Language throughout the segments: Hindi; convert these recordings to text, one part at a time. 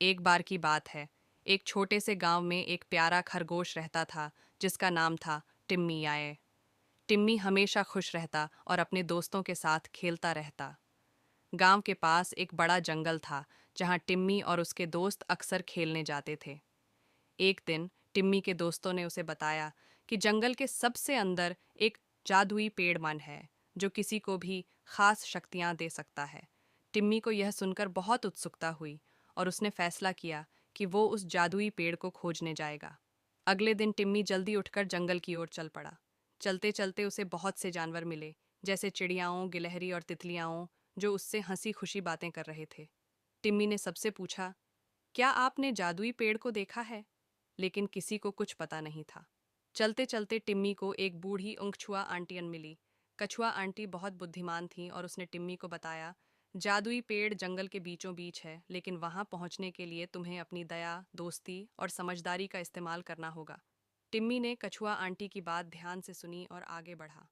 एक बार की बात है। एक छोटे से गांव में एक प्यारा खरगोश रहता था जिसका नाम था टिम्मी आए। टिम्मी हमेशा खुश रहता और अपने दोस्तों के साथ खेलता रहता। गांव के पास एक बड़ा जंगल था जहां टिम्मी और उसके दोस्त अक्सर खेलने जाते थे। एक दिन टिम्मी के दोस्तों ने उसे बताया कि जंगल के सबसे अंदर एक जादुई पेड़ मन है जो किसी को भी खास शक्तियां दे सकता है। टिम्मी को यह सुनकर बहुत उत्सुकता हुई और उसने फैसला किया कि वो उस जादुई पेड़ को खोजने जाएगा। अगले दिन टिम्मी जल्दी उठकर जंगल की ओर चल पड़ा। चलते चलते उसे बहुत से जानवर मिले, जैसे चिड़ियाओं, गिलहरी और तितलियाओं, जो उससे हंसी खुशी बातें कर रहे थे। टिम्मी ने सबसे पूछा, क्या आपने जादुई पेड़ को देखा है? लेकिन किसी को कुछ पता नहीं था। चलते चलते टिम्मी को एक बूढ़ी ऊँखछुआ आंटियन मिली। कछुआ आंटी बहुत बुद्धिमान थी और उसने टिम्मी को बताया, जादुई पेड़ जंगल के बीचों बीच है, लेकिन वहां पहुंचने के लिए तुम्हें अपनी दया, दोस्ती और समझदारी का इस्तेमाल करना होगा। टिम्मी ने कछुआ आंटी की बात ध्यान से सुनी और आगे बढ़ा।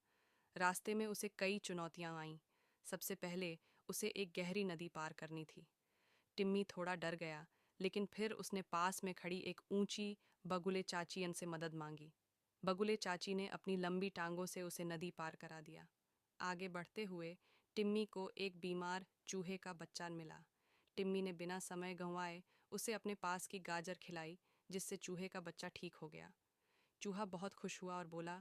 रास्ते में उसे कई चुनौतियां आईं। सबसे पहले उसे एक गहरी नदी पार करनी थी। टिम्मी थोड़ा डर गया, लेकिन फिर उसने पास में खड़ी एक ऊंची बगुले चाचियन से मदद मांगी। बगुले चाची ने अपनी लंबी टांगों से उसे नदी पार करा दिया। आगे बढ़ते हुए टिम्मी को एक बीमार चूहे का बच्चा मिला। टिम्मी ने बिना समय गंवाए उसे अपने पास की गाजर खिलाई, जिससे चूहे का बच्चा ठीक हो गया। चूहा बहुत खुश हुआ और बोला,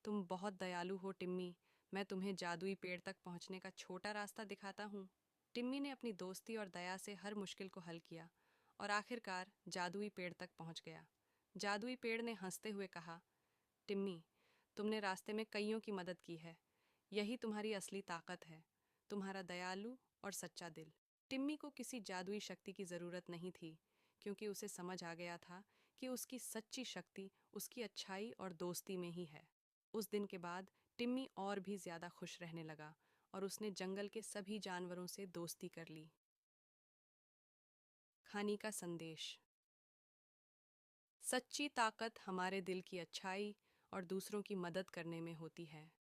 तुम बहुत दयालु हो टिम्मी, मैं तुम्हें जादुई पेड़ तक पहुंचने का छोटा रास्ता दिखाता हूँ। टिम्मी ने अपनी दोस्ती और दया से हर मुश्किल को हल किया और आखिरकार जादुई पेड़ तक पहुंच गया। जादुई पेड़ ने हंसते हुए कहा, टिम्मी, तुमने रास्ते में कईयों की मदद की है। यही तुम्हारी असली ताकत है, तुम्हारा दयालु और सच्चा दिल। टिम्मी को किसी जादुई शक्ति की जरूरत नहीं थी, क्योंकि उसे समझ आ गया था कि उसकी सच्ची शक्ति उसकी अच्छाई और दोस्ती में ही है। उस दिन के बाद टिम्मी और भी ज्यादा खुश रहने लगा और उसने जंगल के सभी जानवरों से दोस्ती कर ली। कहानी का संदेश। सच्ची ताकत हमारे दिल की अच्छाई और दूसरों की मदद करने में होती है।